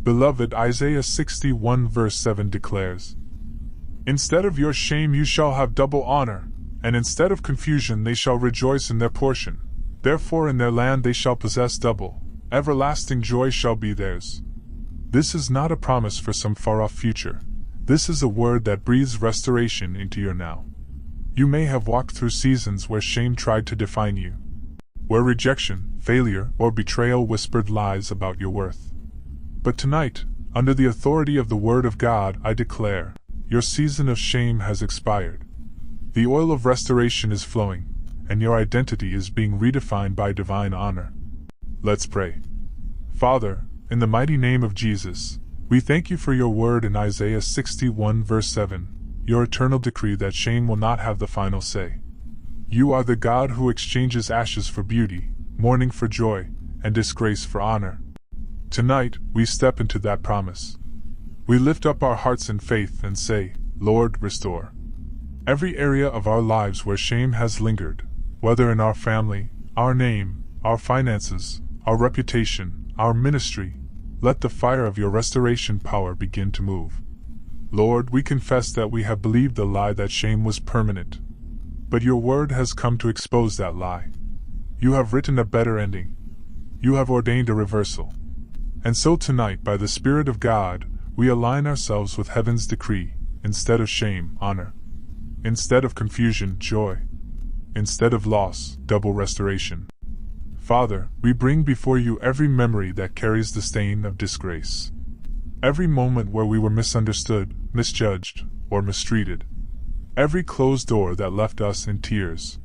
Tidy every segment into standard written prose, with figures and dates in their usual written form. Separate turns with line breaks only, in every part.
Beloved, Isaiah 61 verse 7 declares, "Instead of your shame you shall have double honor, and instead of confusion they shall rejoice in their portion. Therefore in their land they shall possess double, everlasting joy shall be theirs." This is not a promise for some far-off future. This is a word that breathes restoration into your now. You may have walked through seasons where shame tried to define you, where rejection, failure, or betrayal whispered lies about your worth. But tonight, under the authority of the Word of God, I declare, your season of shame has expired. The oil of restoration is flowing, and your identity is being redefined by divine honor. Let's pray. Father, in the mighty name of Jesus, we thank you for your word in Isaiah 61 verse 7, your eternal decree that shame will not have the final say. You are the God who exchanges ashes for beauty, mourning for joy, and disgrace for honor. Tonight, we step into that promise. We lift up our hearts in faith and say, Lord, restore every area of our lives where shame has lingered, whether in our family, our name, our finances, our reputation, our ministry. Let the fire of your restoration power begin to move. Lord, we confess that we have believed the lie that shame was permanent. But your word has come to expose that lie. You have written a better ending. You have ordained a reversal. And so tonight, by the Spirit of God, we align ourselves with heaven's decree. Instead of shame, honor. Instead of confusion, joy. Instead of loss, double restoration. Father, we bring before you every memory that carries the stain of disgrace. Every moment where we were misunderstood, misjudged, or mistreated. Every closed door that left us in tears.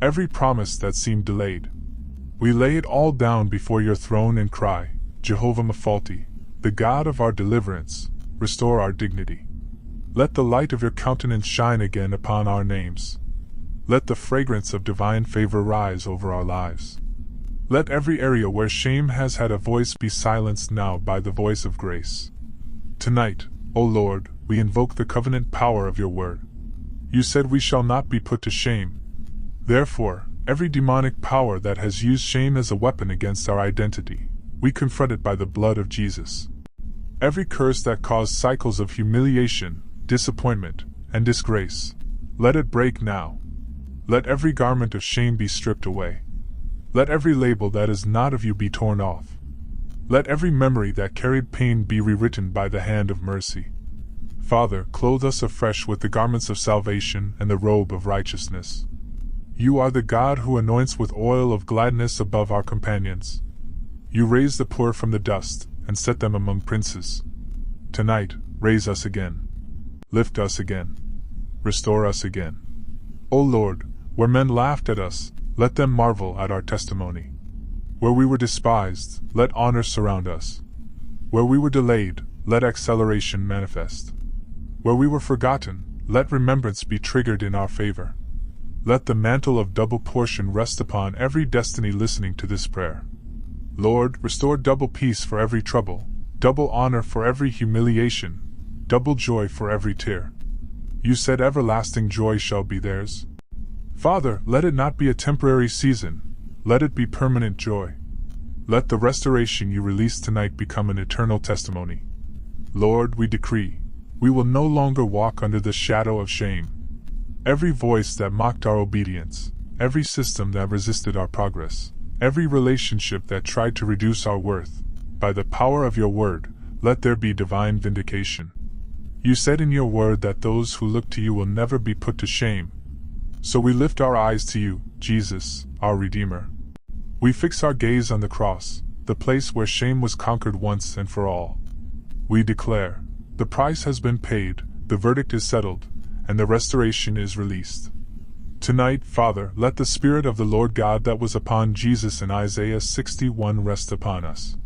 Every promise that seemed delayed. We lay it all down before your throne and cry, Jehovah Mephalti, the God of our deliverance, restore our dignity. Let the light of your countenance shine again upon our names. Let the fragrance of divine favor rise over our lives. Let every area where shame has had a voice be silenced now by the voice of grace. Tonight, O Lord, we invoke the covenant power of your word. You said we shall not be put to shame. Therefore, every demonic power that has used shame as a weapon against our identity, we confront it by the blood of Jesus. Every curse that caused cycles of humiliation, disappointment, and disgrace, let it break now. Let every garment of shame be stripped away. Let every label that is not of you be torn off. Let every memory that carried pain be rewritten by the hand of mercy. Father, clothe us afresh with the garments of salvation and the robe of righteousness. You are the God who anoints with oil of gladness above our companions. You raise the poor from the dust and set them among princes. Tonight, raise us again. Lift us again. Restore us again. O Lord, where men laughed at us, let them marvel at our testimony. Where we were despised, let honor surround us. Where we were delayed, let acceleration manifest. Where we were forgotten, let remembrance be triggered in our favor. Let the mantle of double portion rest upon every destiny listening to this prayer. Lord, restore double peace for every trouble, double honor for every humiliation, double joy for every tear. You said everlasting joy shall be theirs. Father, let it not be a temporary season, let it be permanent joy. Let the restoration you release tonight become an eternal testimony. Lord, we decree, we will no longer walk under the shadow of shame. Every voice that mocked our obedience, every system that resisted our progress, every relationship that tried to reduce our worth, by the power of your word, let there be divine vindication. You said in your word that those who look to you will never be put to shame. So we lift our eyes to you, Jesus, our Redeemer. We fix our gaze on the cross, the place where shame was conquered once and for all. We declare, the price has been paid, the verdict is settled, and the restoration is released. Tonight, Father, let the Spirit of the Lord God that was upon Jesus in Isaiah 61 rest upon us.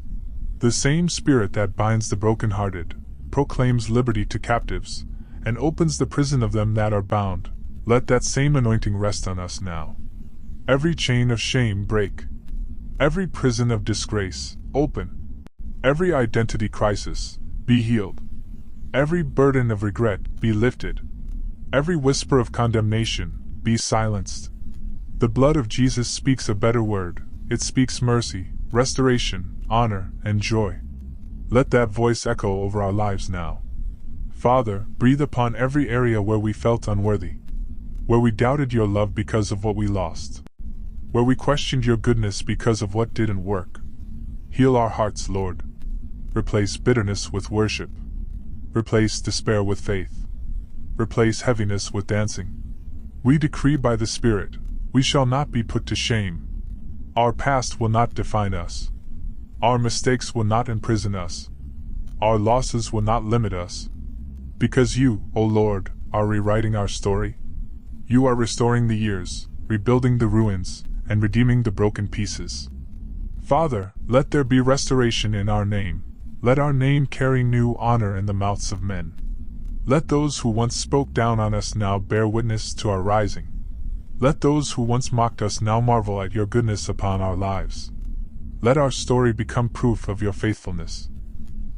The same Spirit that binds the brokenhearted, proclaims liberty to captives, and opens the prison of them that are bound. Let that same anointing rest on us now. Every chain of shame break. Every prison of disgrace, open. Every identity crisis, be healed. Every burden of regret, be lifted. Every whisper of condemnation, be silenced. The blood of Jesus speaks a better word. It speaks mercy, restoration, honor, and joy. Let that voice echo over our lives now. Father, breathe upon every area where we felt unworthy, where we doubted your love because of what we lost, where we questioned your goodness because of what didn't work. Heal our hearts, Lord. Replace bitterness with worship. Replace despair with faith. Replace heaviness with dancing. We decree by the Spirit, we shall not be put to shame. Our past will not define us. Our mistakes will not imprison us. Our losses will not limit us. Because you, O Lord, are rewriting our story. You are restoring the years, rebuilding the ruins, and redeeming the broken pieces. Father, let there be restoration in our name. Let our name carry new honor in the mouths of men. Let those who once spoke down on us now bear witness to our rising. Let those who once mocked us now marvel at your goodness upon our lives. Let our story become proof of your faithfulness.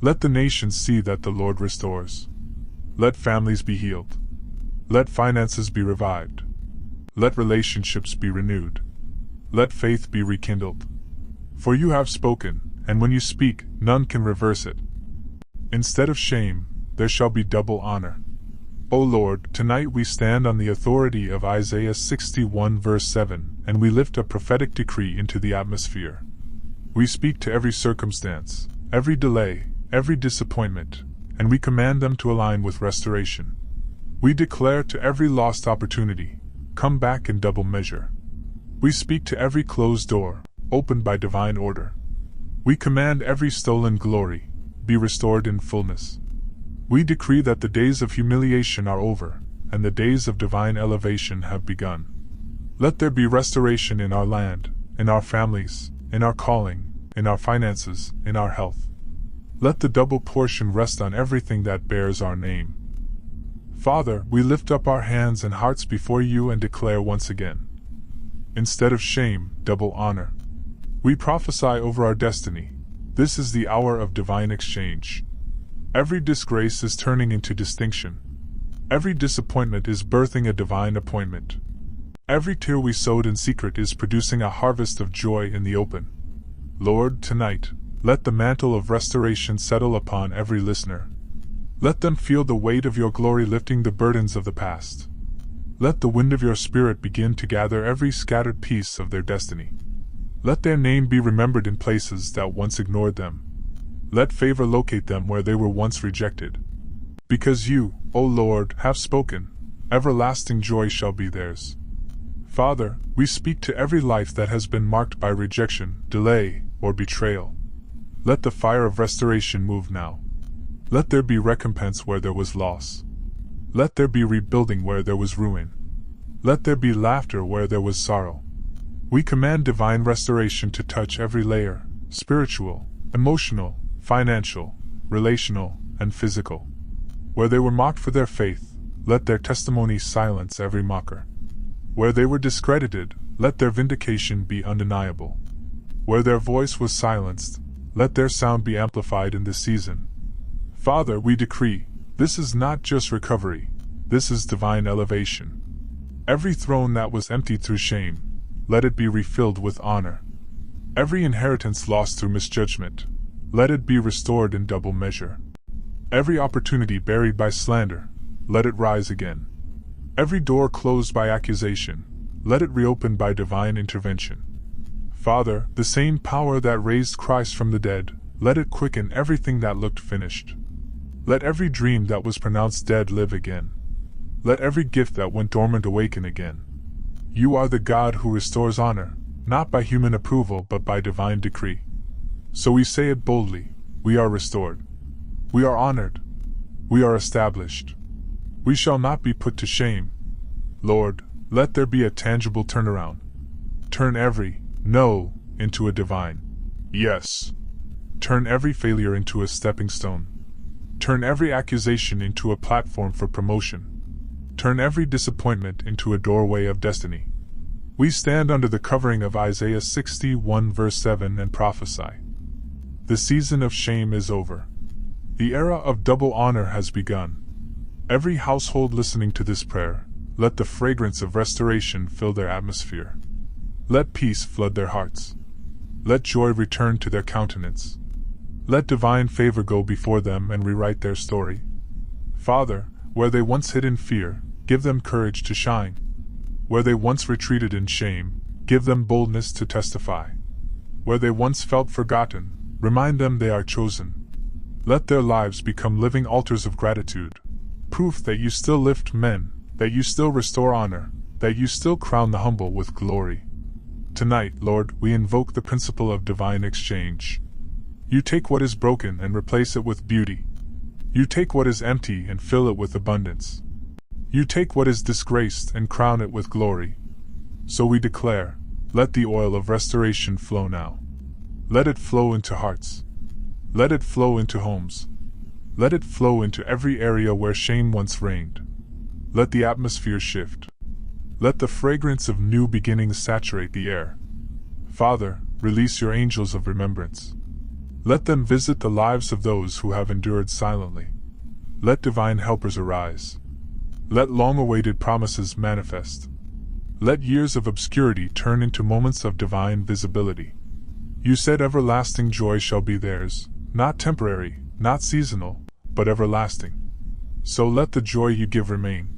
Let the nations see that the Lord restores. Let families be healed. Let finances be revived. Let relationships be renewed. Let faith be rekindled. For you have spoken, and when you speak, none can reverse it. Instead of shame, there shall be double honor. O Lord, tonight we stand on the authority of Isaiah 61 verse 7, and we lift a prophetic decree into the atmosphere. We speak to every circumstance, every delay, every disappointment, and we command them to align with restoration. We declare to every lost opportunity, come back in double measure. We speak to every closed door, opened by divine order. We command every stolen glory, be restored in fullness. We decree that the days of humiliation are over, and the days of divine elevation have begun. Let there be restoration in our land, in our families, in our calling, in our finances, in our health. Let the double portion rest on everything that bears our name. Father, we lift up our hands and hearts before you and declare once again, instead of shame, double honor. We prophesy over our destiny. This is the hour of divine exchange. Every disgrace is turning into distinction. Every disappointment is birthing a divine appointment. Every tear we sowed in secret is producing a harvest of joy in the open. Lord, tonight, let the mantle of restoration settle upon every listener. Let them feel the weight of your glory lifting the burdens of the past. Let the wind of your Spirit begin to gather every scattered piece of their destiny. Let their name be remembered in places that once ignored them. Let favor locate them where they were once rejected. Because you, O Lord, have spoken, everlasting joy shall be theirs. Father, we speak to every life that has been marked by rejection, delay, or betrayal. Let the fire of restoration move now. Let there be recompense where there was loss. Let there be rebuilding where there was ruin. Let there be laughter where there was sorrow. We command divine restoration to touch every layer, spiritual, emotional, financial, relational, and physical. Where they were mocked for their faith, let their testimony silence every mocker. Where they were discredited, let their vindication be undeniable. Where their voice was silenced, let their sound be amplified in this season. Father, we decree, this is not just recovery, this is divine elevation. Every throne that was emptied through shame, let it be refilled with honor. Every inheritance lost through misjudgment, let it be restored in double measure. Every opportunity buried by slander, let it rise again. Every door closed by accusation, let it reopen by divine intervention. Father, the same power that raised Christ from the dead, let it quicken everything that looked finished. Let every dream that was pronounced dead live again. Let every gift that went dormant awaken again. You are the God who restores honor, not by human approval but by divine decree. So we say it boldly, we are restored. We are honored. We are established. We shall not be put to shame. Lord, let there be a tangible turnaround. Turn every no into a divine yes. Turn every failure into a stepping stone. Turn every accusation into a platform for promotion. Turn every disappointment into a doorway of destiny. We stand under the covering of Isaiah 61 verse 7 and prophesy. The season of shame is over. The era of double honor has begun. Every household listening to this prayer, let the fragrance of restoration fill their atmosphere. Let peace flood their hearts. Let joy return to their countenance. Let divine favor go before them and rewrite their story. Father, where they once hid in fear, give them courage to shine. Where they once retreated in shame, give them boldness to testify. Where they once felt forgotten, remind them they are chosen. Let their lives become living altars of gratitude, proof that you still lift men, that you still restore honor, that you still crown the humble with glory. Tonight, Lord, we invoke the principle of divine exchange. You take what is broken and replace it with beauty. You take what is empty and fill it with abundance. You take what is disgraced and crown it with glory. So we declare, let the oil of restoration flow now. Let it flow into hearts. Let it flow into homes. Let it flow into every area where shame once reigned. Let the atmosphere shift. Let the fragrance of new beginnings saturate the air. Father, release your angels of remembrance. Let them visit the lives of those who have endured silently. Let divine helpers arise. Let long-awaited promises manifest. Let years of obscurity turn into moments of divine visibility. You said everlasting joy shall be theirs, not temporary, not seasonal, but everlasting. So let the joy you give remain.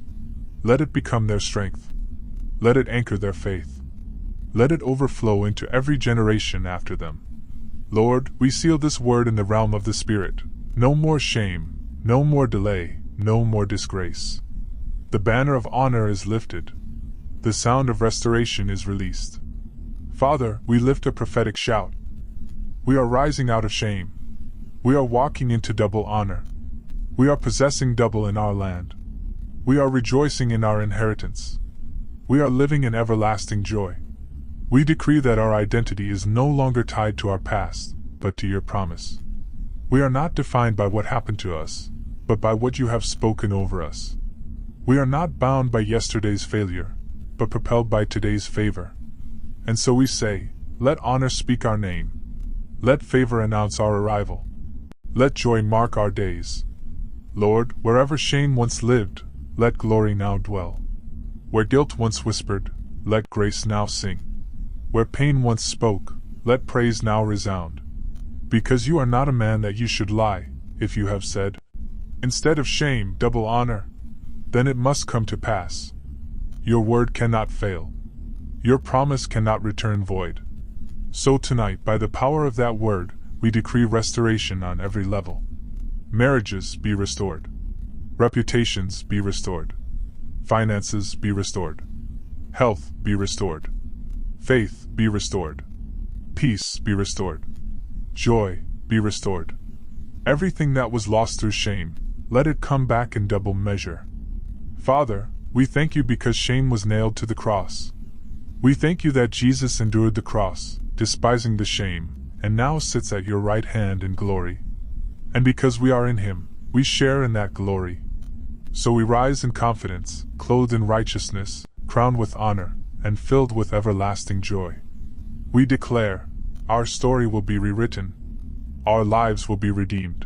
Let it become their strength. Let it anchor their faith. Let it overflow into every generation after them. Lord, we seal this word in the realm of the Spirit. No more shame, no more delay, no more disgrace. The banner of honor is lifted. The sound of restoration is released. Father, we lift a prophetic shout. We are rising out of shame. We are walking into double honor. We are possessing double in our land. We are rejoicing in our inheritance. We are living in everlasting joy. We decree that our identity is no longer tied to our past, but to your promise. We are not defined by what happened to us, but by what you have spoken over us. We are not bound by yesterday's failure, but propelled by today's favor. And so we say, let honor speak our name. Let favor announce our arrival. Let joy mark our days. Lord, wherever shame once lived, let glory now dwell. Where guilt once whispered, let grace now sing. Where pain once spoke, let praise now resound. Because you are not a man that you should lie, if you have said, instead of shame, double honor, then it must come to pass. Your word cannot fail. Your promise cannot return void. So tonight, by the power of that word, we decree restoration on every level. Marriages be restored. Reputations be restored. Finances be restored. Health be restored. Faith be restored. Peace be restored. Joy be restored. Everything that was lost through shame, let it come back in double measure. Father, we thank you because shame was nailed to the cross. We thank you that Jesus endured the cross, despising the shame, and now sits at your right hand in glory. And because we are in him, we share in that glory. So we rise in confidence, clothed in righteousness, crowned with honor, and filled with everlasting joy. We declare, our story will be rewritten. Our lives will be redeemed.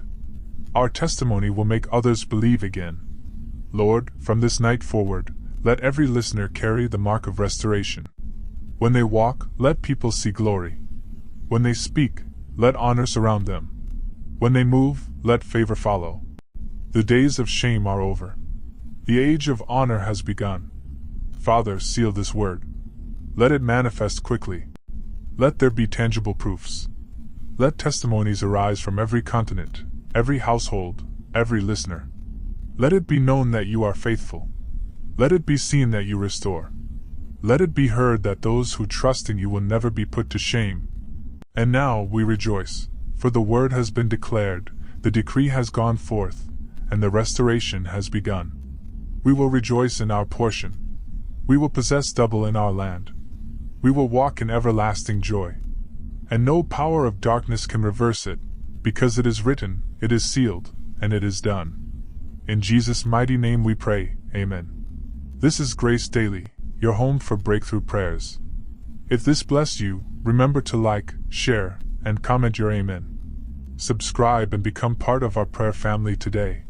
Our testimony will make others believe again. Lord, from this night forward, let every listener carry the mark of restoration. When they walk, let people see glory. When they speak, let honor surround them. When they move, let favor follow. The days of shame are over. The age of honor has begun. Father, seal this word. Let it manifest quickly. Let there be tangible proofs. Let testimonies arise from every continent, every household, every listener. Let it be known that you are faithful. Let it be seen that you restore. Let it be heard that those who trust in you will never be put to shame. And now we rejoice, for the word has been declared, the decree has gone forth, and the restoration has begun. We will rejoice in our portion. We will possess double in our land. We will walk in everlasting joy. And no power of darkness can reverse it, because it is written, it is sealed, and it is done. In Jesus' mighty name we pray, Amen. This is Grace Daily, your home for breakthrough prayers. If this blessed you, remember to like, share, and comment your Amen. Subscribe and become part of our prayer family today.